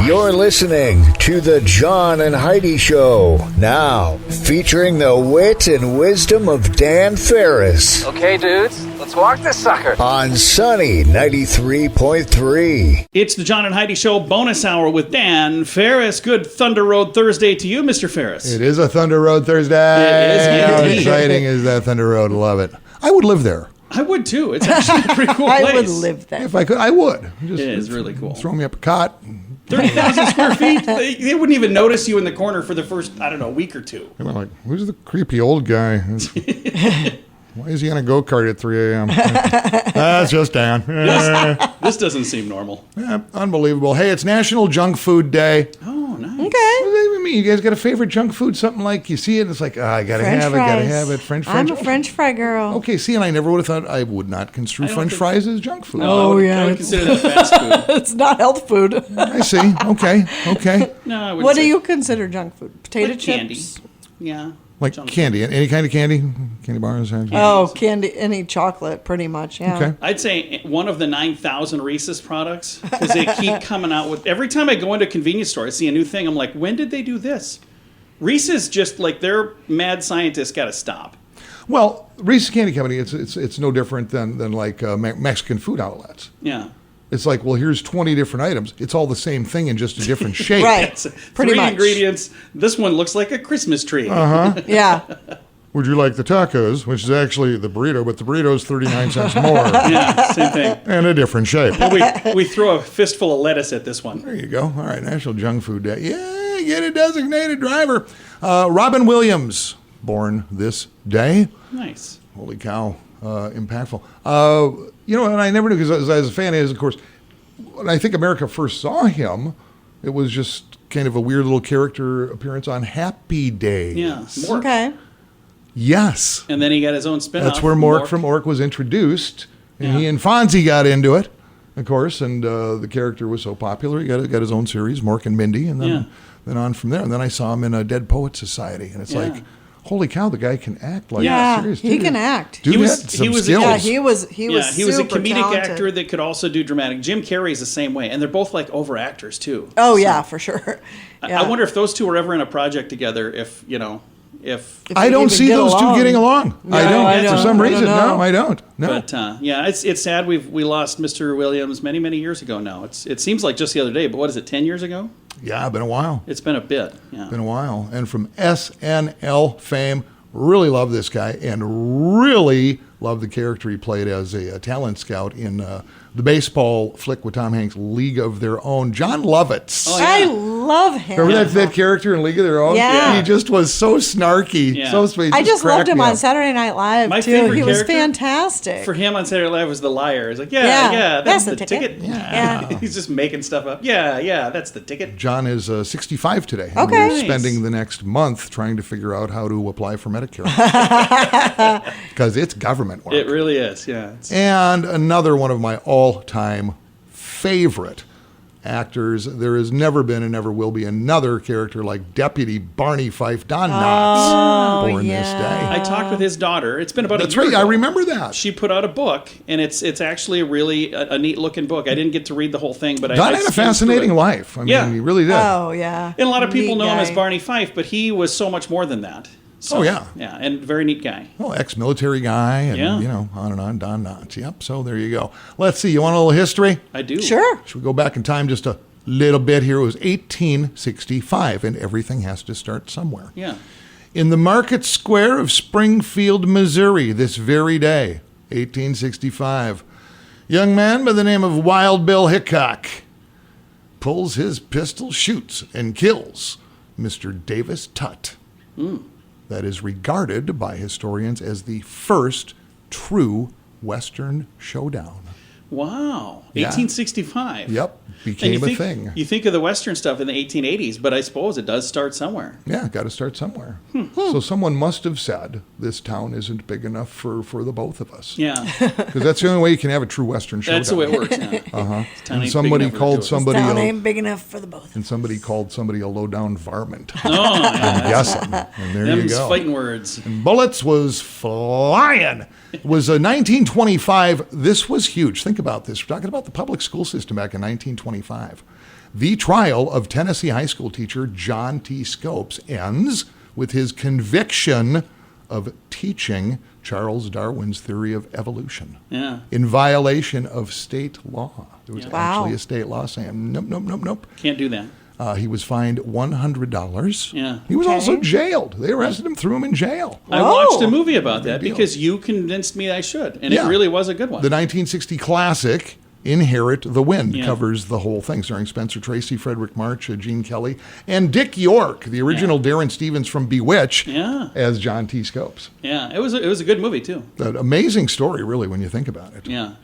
You're listening to The John and Heidi Show. Now, featuring the wit and wisdom of Dan Ferris. Okay, dudes, let's walk this sucker. On Sunny 93.3. It's the John and Heidi Show bonus hour with Dan Ferris. Good Thunder Road Thursday to you, Mr. Ferris. It is a Thunder Road Thursday. It is How indeed. exciting is that Thunder Road? Love it. I would live there. I would too. It's actually a pretty cool place. I would live there. If I could, I would. It is really cool. Throw me up a cot. 30,000 square feet. They wouldn't even notice you in the corner for the first, week or two. They were like, who's the creepy old guy? Why is he on a go-kart at 3 a.m.? That's just Dan. This doesn't seem normal. Yeah, unbelievable. Hey, it's National Junk Food Day. Oh, nice. Okay. What do you mean? You guys got a favorite junk food? Something like you see it, and it's like, I gotta have it. French fries. I'm a French fry girl. Okay, see, and I never would have thought I would not construe French fries as junk food. No, I would consider that fast food. It's not health food. I see. Okay. No, I wouldn't What do say- you consider junk food? Potato Like chips? candy. Yeah. Like Junk candy, any kind of candy? Candy bars? Oh, candy, any chocolate, pretty much, yeah. Okay. I'd say one of the 9,000 Reese's products, because they keep coming out with... Every time I go into a convenience store, I see a new thing. I'm like, when did they do this? Reese's just, like, their mad scientists got to stop. Well, Reese's Candy Company, it's no different than like Mexican food outlets. Yeah. It's like, well, here's 20 different items. It's all the same thing in just a different shape. Right. It's Pretty three much. ingredients. This one looks like a Christmas tree. Yeah. Would you like the tacos, which is actually the burrito, but the burrito's 39 cents more Yeah, same thing. and a different shape. We throw a fistful of lettuce at this one. There you go. All right, National Junk Food Day. Yeah, get a designated driver. Robin Williams, born this day. Nice. Holy cow, impactful. And I never knew, because as a fan is, of course, when I think America first saw him, it was just kind of a weird little character appearance on Happy Days. Yeah. Mork. Okay. Yes. And then he got his own spin-off. That's where Mork from Ork was introduced. And Yeah. he and Fonzie got into it, of course, and the character was so popular, he got his own series, Mork and Mindy, and then on from there. And then I saw him in a Dead Poets Society, and it's like, holy cow, the guy can act like Yeah, serious. he can act. Dude He was- had some he was- skills. Yeah, he was He was a super comedic talented. actor that could also do dramatic. Jim Carrey's the same way, and they're both like over actors too. Oh, So, yeah, for sure. Yeah. I wonder if those two were ever in a project together. If If I they don't even see get those two along. getting along. No, I don't. For some I don't reason, know. no, I don't. No. But it's sad we lost Mr. Williams many years ago now. It seems like just the other day, but what is it, 10 years ago? Yeah, been a while. It's been a bit. Yeah. Been a while. And from SNL fame, really love this guy and really love the character he played as a talent scout in the baseball flick with Tom Hanks, League of Their Own. John Lovitz. Oh, yeah. I love him. Remember that character in League of Their Own? Yeah. He just was so snarky, Yeah. so sweet. I just loved cracked him me on up. Saturday Night Live, My too. favorite He was character fantastic. For him on Saturday Night Live was the liar. He's like, that's the ticket. Yeah. He's just making stuff up. Yeah, that's the ticket. John is 65 today. and Okay. we're Nice. spending the next month trying to figure out how to apply for Medicare. Because it's government work. It really is. Yeah. And another one of my all-time favorite actors. There has never been and never will be another character like Deputy Barney Fife, Don Knotts, born this day. I talked with his daughter. It's been about That's a year right. I ago. remember that. She put out a book, and it's actually a neat looking book. I didn't get to read the whole thing, but Don I had a skimmed through fascinating it. life. I mean, Yeah. he really did. Oh, yeah. And a lot of people Neat know him as guy. Barney Fife, but he was so much more than that. So, Oh, yeah. Yeah, and very neat guy. Well, ex-military guy, and Yeah. on and on, Don Knotts. Yep. So there you go. Let's see. You want a little history? I do. Sure. Should we go back in time just a little bit here? It was 1865, and everything has to start somewhere. Yeah. In the market square of Springfield, Missouri, this very day, 1865, young man by the name of Wild Bill Hickok pulls his pistol, shoots, and kills Mr. Davis Tutt. That is regarded by historians as the first true Western showdown. Wow. Yeah. 1865. Yep, And became a thing. You think of the Western stuff in the 1880s, but I suppose it does start somewhere. Yeah, got to start somewhere. So someone must have said, this town isn't big enough for the both of us. Yeah. Because that's the only way you can have a true Western showdown. That's the way it works. Yeah. Uh-huh. This town And ain't somebody big enough to called do it. somebody Town a, ain't big enough for the both. and somebody called somebody a low-down varmint. Oh, yeah. I'm guessing. And there you Them's go. fighting words. And bullets was flying. It was 1925. This was huge. Think about this. We're talking about the public school system back in 1925. The trial of Tennessee high school teacher John T. Scopes ends with his conviction of teaching Charles Darwin's theory of evolution in violation of state law. There was actually a state law saying, nope. Can't do that. He was fined $100. Yeah. He was also jailed. They arrested him, threw him in jail. I watched a movie about that because you convinced me I should, and it really was a good one. The 1960 classic, Inherit the Wind, covers the whole thing, starring Spencer Tracy, Frederick March, Gene Kelly, and Dick York, the original Darren Stevens from Bewitched, as John T. Scopes. Yeah, it was a good movie, too. An amazing story, really, when you think about it. Yeah.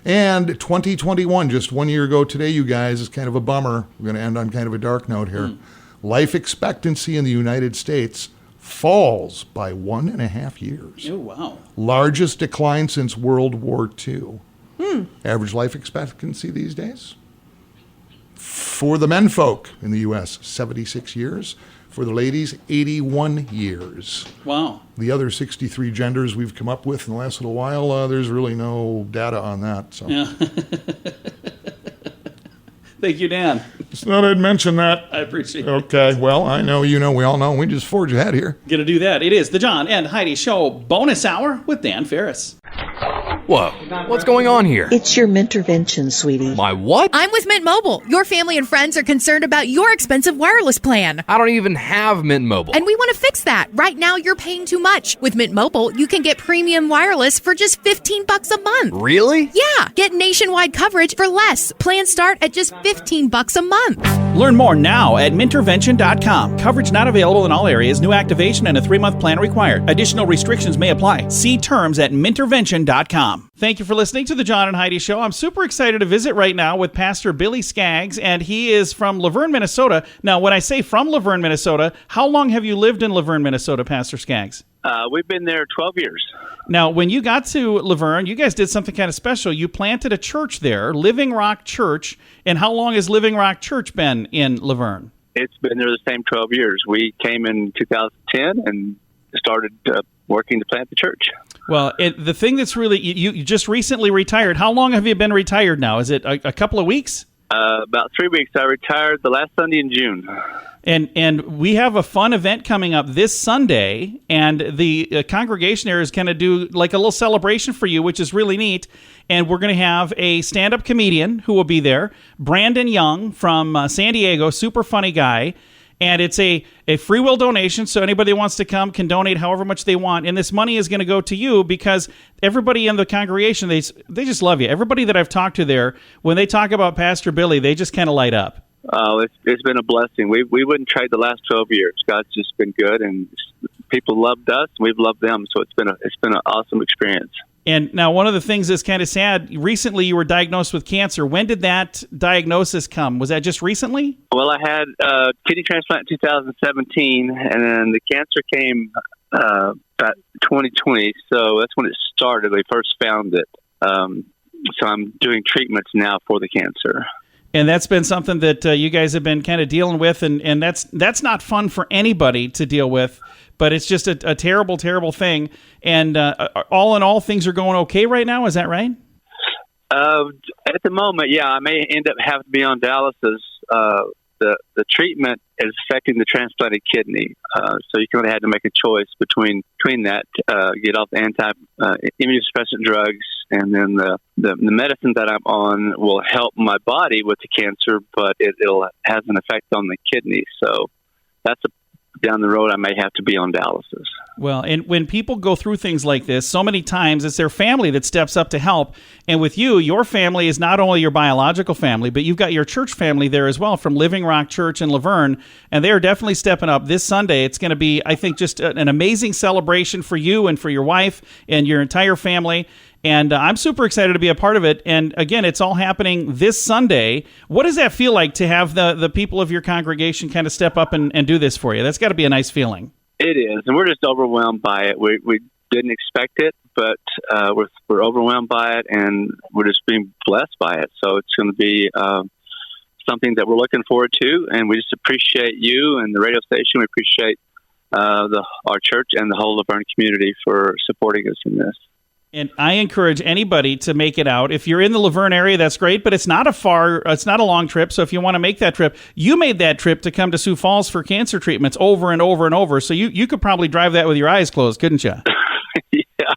And 2021, just 1 year ago today, you guys, is kind of a bummer. We're going to end on kind of a dark note here. Life expectancy in the United States falls by 1.5 years. Oh, wow. Largest decline since World War II. Average life expectancy these days? For the menfolk in the U.S., 76 years. For the ladies, 81 years. Wow. The other 63 genders we've come up with in the last little while, there's really no data on that. So. Yeah. Thank you, Dan. Just thought I'd mention that. I appreciate it. Okay, well, I know, you know, we all know. We just forge ahead here. Gonna do that. It is the John and Heidi Show bonus hour with Dan Ferris. Whoa, what's going on here? It's your Mintervention, sweetie. My what? I'm with Mint Mobile. Your family and friends are concerned about your expensive wireless plan. I don't even have Mint Mobile. And we want to fix that. Right now, you're paying too much. With Mint Mobile, you can get premium wireless for just $15 a month. Really? Yeah. Get nationwide coverage for less. Plans start at just $15 a month. Learn more now at mintervention.com. Coverage not available in all areas. New activation and a 3-month plan required. Additional restrictions may apply. See terms at mintervention.com. Thank you for listening to the John and Heidi Show. I'm super excited to visit right now with Pastor Billy Skaggs, and he is from Laverne, Minnesota. Now, when I say from Laverne, Minnesota, how long have you lived in Laverne, Minnesota, Pastor Skaggs? We've been there 12 years. Now, when you got to Laverne, you guys did something kind of special. You planted a church there, Living Rock Church. And how long has Living Rock Church been in Laverne? It's been there the same 12 years. We came in 2010 and started working to plant the church. Well, the thing that's really, you just recently retired. How long have you been retired now? Is it a couple of weeks? About 3 weeks. I retired the last Sunday in June. And we have a fun event coming up this Sunday, and the congregation there is going to do like a little celebration for you, which is really neat. And we're going to have a stand-up comedian who will be there, Brandon Young from San Diego, super funny guy. And it's a free will donation, so anybody who wants to come can donate however much they want. And this money is going to go to you because everybody in the congregation, they just love you. Everybody that I've talked to there, when they talk about Pastor Billy, they just kind of light up. Oh, it's been a blessing. We wouldn't trade the last 12 years. God's just been good, and people loved us. We've loved them, so it's been an awesome experience. And now one of the things that's kind of sad, recently you were diagnosed with cancer. When did that diagnosis come? Was that just recently? Well, I had a kidney transplant in 2017, and then the cancer came about 2020, so that's when it started. We first found it. So I'm doing treatments now for the cancer. And that's been something that you guys have been kind of dealing with, and that's not fun for anybody to deal with, but it's just a terrible, terrible thing. And all in all, things are going okay right now. Is that right? At the moment, yeah. I may end up having to be on dialysis. The treatment is affecting the transplanted kidney, so you kind of had to make a choice between that, get off the immunosuppressant drugs, and then the medicine that I'm on will help my body with the cancer, but it'll has an effect on the kidney. So that's down the road, I may have to be on dialysis. Well, and when people go through things like this, so many times it's their family that steps up to help. And with you, your family is not only your biological family, but you've got your church family there as well from Living Rock Church in Laverne. And they are definitely stepping up this Sunday. It's going to be, I think, just an amazing celebration for you and for your wife and your entire family. And I'm super excited to be a part of it. And again, it's all happening this Sunday. What does that feel like to have the people of your congregation kind of step up and do this for you? That's got to be a nice feeling. It is. And we're just overwhelmed by it. We didn't expect it, but we're overwhelmed by it, and we're just being blessed by it. So it's going to be something that we're looking forward to. And we just appreciate you and the radio station. We appreciate our church and the whole Laverne community for supporting us in this. And I encourage anybody to make it out. If you're in the Laverne area, that's great, but it's not a long trip. So if you want to make that trip, you made that trip to come to Sioux Falls for cancer treatments over and over and over. So you could probably drive that with your eyes closed, couldn't you? Yeah,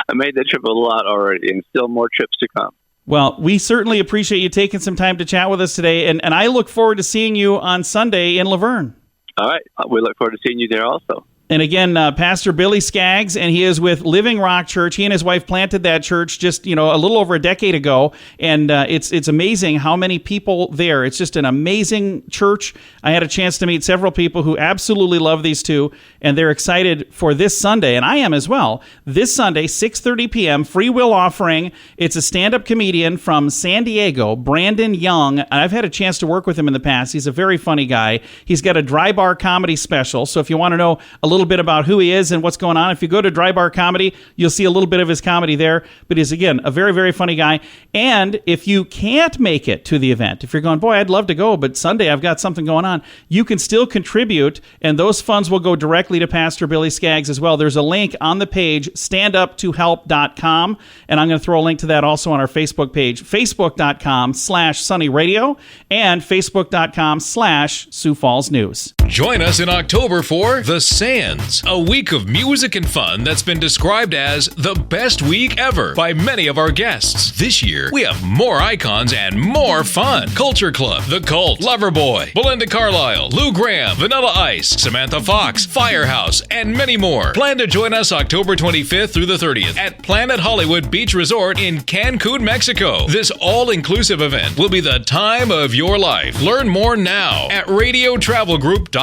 I made that trip a lot already, and still more trips to come. Well, we certainly appreciate you taking some time to chat with us today, and I look forward to seeing you on Sunday in Laverne. All right. We look forward to seeing you there also. And again, Pastor Billy Skaggs, and he is with Living Rock Church. He and his wife planted that church just, a little over a decade ago, and it's amazing how many people there. It's just an amazing church. I had a chance to meet several people who absolutely love these two, and they're excited for this Sunday, and I am as well. This Sunday, 6:30 p.m., free will offering. It's a stand-up comedian from San Diego, Brandon Young. I've had a chance to work with him in the past. He's a very funny guy. He's got a dry bar comedy special, so if you want to know a little bit about who he is and what's going on, if you go to Dry Bar Comedy, you'll see a little bit of his comedy there. But he's, again, a very, very funny guy. And if you can't make it to the event, if you're going, boy, I'd love to go, but Sunday I've got something going on, you can still contribute, and those funds will go directly to Pastor Billy Skaggs as well. There's a link on the page, standuptohelp.com, and I'm going to throw a link to that also on our Facebook page, facebook.com/sunnyradio and facebook.com/Sioux Falls News. Join us in October for The Sands, a week of music and fun that's been described as the best week ever by many of our guests. This year, we have more icons and more fun. Culture Club, The Cult, Loverboy, Belinda Carlisle, Lou Graham, Vanilla Ice, Samantha Fox, Firehouse, and many more. Plan to join us October 25th through the 30th at Planet Hollywood Beach Resort in Cancun, Mexico. This all-inclusive event will be the time of your life. Learn more now at radiotravelgroup.com.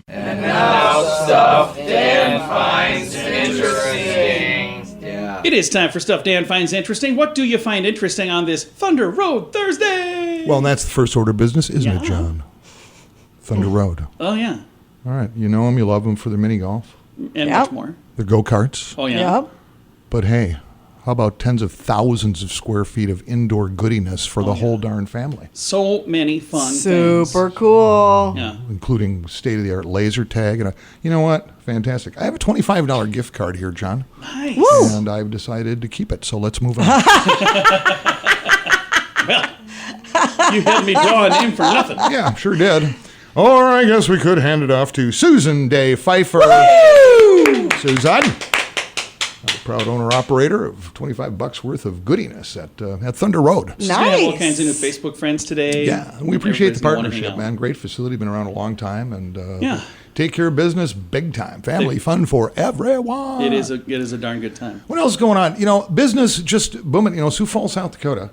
And now stuff Dan finds interesting. Yeah. It is time for Stuff Dan Finds Interesting. What do you find interesting on this Thunder Road Thursday? Well, that's the first order of business, isn't it, John? Thunder Road. Oh, yeah. All right. You know them. You love them for their mini golf. And much more. Their go-karts. Oh, yeah. Yep. But hey, how about tens of thousands of square feet of indoor goodiness for the whole darn family? So many fun Super things. cool. Yeah. Including state-of-the-art laser tag. And you know what? Fantastic. I have a $25 gift card here, John. Nice. Woo. And I've decided to keep it, so let's move on. Well, you had me draw a name for nothing. Yeah, sure did. Or I guess we could hand it off to Susan Day Pfeiffer. Woo! Susan, a proud owner-operator of $25 worth of goodiness at Thunder Road. Nice. I have all kinds of new Facebook friends today. Yeah, and we appreciate the Everybody's gonna wanna partnership, hang out. man. Great facility, been around a long time, and Yeah. take care of business big time. Family fun for everyone. It is a darn good time. What else is going on? Business just booming. Sioux Falls, South Dakota,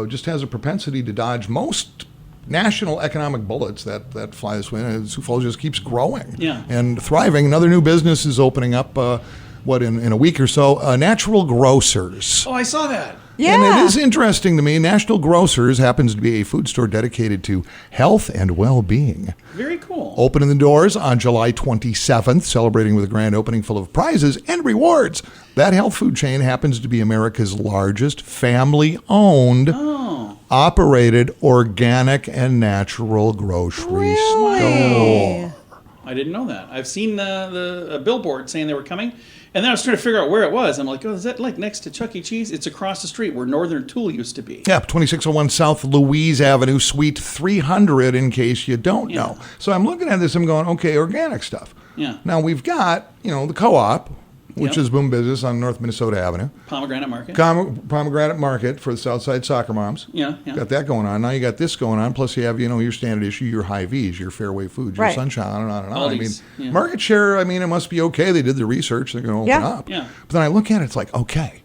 just has a propensity to dodge most national economic bullets that fly this way. And Sioux Falls just keeps growing and thriving. Another new business is opening up, in a week or so, Natural Grocers. Oh, I saw that. Yeah. And it is interesting to me. National Grocers happens to be a food store dedicated to health and well-being. Very cool. Opening the doors on July 27th, celebrating with a grand opening full of prizes and rewards. That health food chain happens to be America's largest family-owned, operated, organic and natural grocery store. I didn't know that. I've seen the billboard saying they were coming, and then I was trying to figure out where it was. I'm like, oh, is that like next to Chuck E. Cheese? It's across the street where Northern Tool used to be. Yeah, 2601 South Louise Avenue, Suite 300, in case you don't know. So I'm looking at this, I'm going, okay, organic stuff. Yeah. Now we've got, the co-op, which is boom business on North Minnesota Avenue. Pomegranate Market. Pomegranate Market for the Southside Soccer Moms. Yeah. Got that going on. Now you got this going on. Plus you have, your standard issue, your Hy-Vees, your Fairway Foods, your Sunshine, on and on and on. Aldi's, market share, it must be okay. They did the research. They're going to open up. Yeah. But then I look at it, it's like, okay.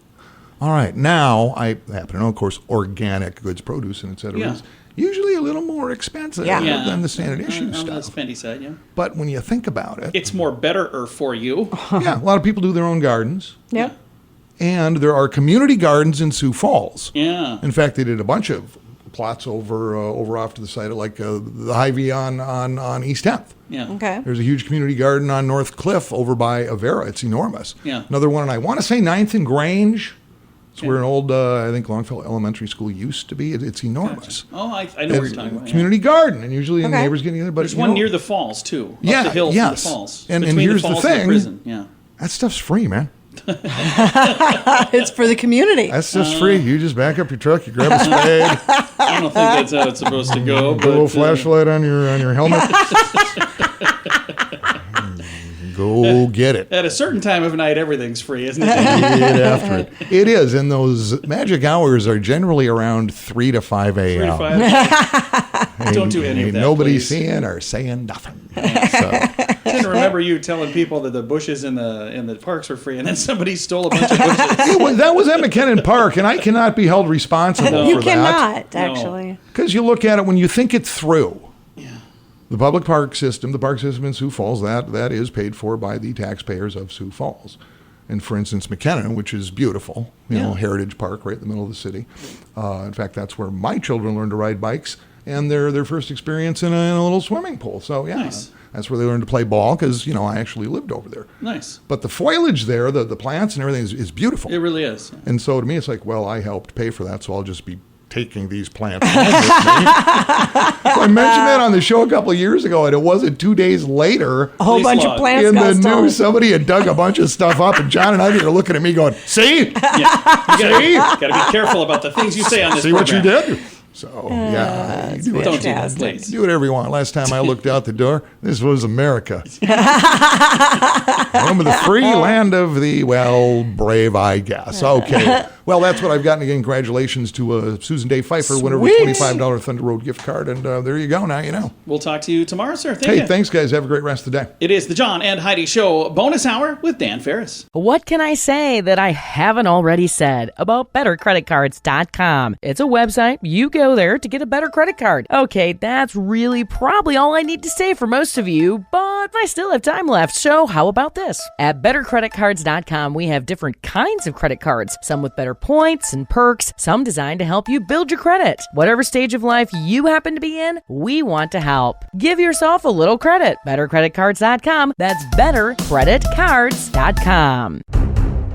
All right. Now I happen to know, of course, organic goods, produce, and et cetera. Yeah. Is usually a little more expensive than the standard issue on stuff. the spendy side, yeah. But when you think about it, it's more better for you. Yeah, a lot of people do their own gardens. Yep. And there are community gardens in Sioux Falls. Yeah. In fact, they did a bunch of plots over off to the side of the Hy-Vee on East 10th. Yeah. Okay. There's a huge community garden on North Cliff over by Avera. It's enormous. Yeah. Another one, and I want to say 9th and Grange. It's where an old, I think, Longfellow Elementary School used to be. It's enormous. Gotcha. Oh, I know what you're talking about. Community garden, and usually the neighbors get together. But there's one near the falls too. Yeah, up the hill yes. from the falls. And Between here's the falls the and thing. prison. Yeah. That stuff's free, man. It's for the community. That's just free. You just back up your truck, you grab a spade, I don't think that's how it's supposed to go. put a little But, flashlight on your helmet. Go get it. at a certain time of night, everything's free, isn't it? Get after it. It is, and those magic hours are generally around 3 to 5 a.m. 3 to 5. Don't do any of that. Nobody please. seeing or saying nothing. So, I didn't remember you telling people that the bushes in the parks were free, and then somebody stole a bunch of bushes. that was at McKinnon Park, and I cannot be held responsible You for that. cannot, actually. Because you look at it when you think it through. The public park system, the park system in Sioux Falls, that is paid for by the taxpayers of Sioux Falls. And for instance, McKinnon, which is beautiful, you know, Heritage Park right in the middle of the city. In fact, that's where my children learned to ride bikes and their first experience in a little swimming pool. So, yeah, that's where they learned to play ball because, you know, I actually lived over there. Nice. But the foliage there, the plants and everything is beautiful. It really is. And so to me, it's like, well, I helped pay for that, so I'll just be taking these plants home with me. So I mentioned that on the show a couple of years ago, and it wasn't 2 days later. A whole bunch of plants in got the stolen. news, somebody had dug a bunch of stuff up, and John and I are looking at me going, see? Yeah. You gotta be careful about the things you say on this See what you program. did? So, yeah. You Don't do that, please. do whatever you want. Last time I looked out the door, this was America. Home of the free land of the, well, brave, I guess. Okay. Well, that's what I've gotten. Again, congratulations to Susan Day Pfeiffer, winner of a $25 Thunder Road gift card. And there you go. Now you know. We'll talk to you tomorrow, sir. Thank you. Thanks, guys. Have a great rest of the day. It is the John and Heidi Show bonus hour with Dan Ferris. What can I say that I haven't already said about bettercreditcards.com? It's a website. You go there to get a better credit card. Okay, that's really probably all I need to say for most of you, but I still have time left, so how about this? At bettercreditcards.com, we have different kinds of credit cards, some with better points and perks, some designed to help you build your credit. Whatever stage of life you happen to be in, we want to help. Give yourself a little credit. Bettercreditcards.com. That's bettercreditcards.com.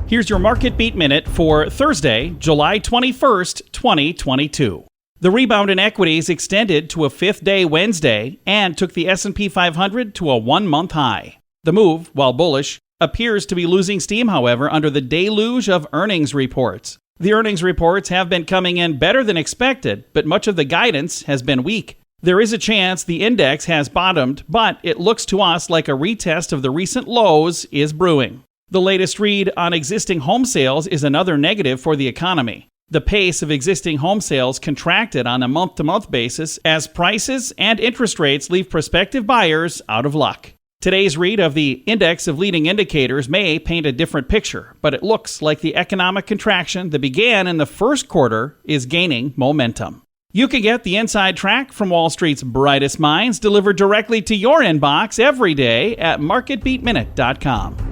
Here's your Market Beat Minute for Thursday, July 21st, 2022. The rebound in equities extended to a fifth-day Wednesday and took the S&P 500 to a one-month high. The move, while bullish, appears to be losing steam, however, under the deluge of earnings reports. The earnings reports have been coming in better than expected, but much of the guidance has been weak. There is a chance the index has bottomed, but it looks to us like a retest of the recent lows is brewing. The latest read on existing home sales is another negative for the economy. The pace of existing home sales contracted on a month-to-month basis as prices and interest rates leave prospective buyers out of luck. Today's read of the Index of Leading Indicators may paint a different picture, but it looks like the economic contraction that began in the first quarter is gaining momentum. You can get the inside track from Wall Street's brightest minds delivered directly to your inbox every day at marketbeatminute.com.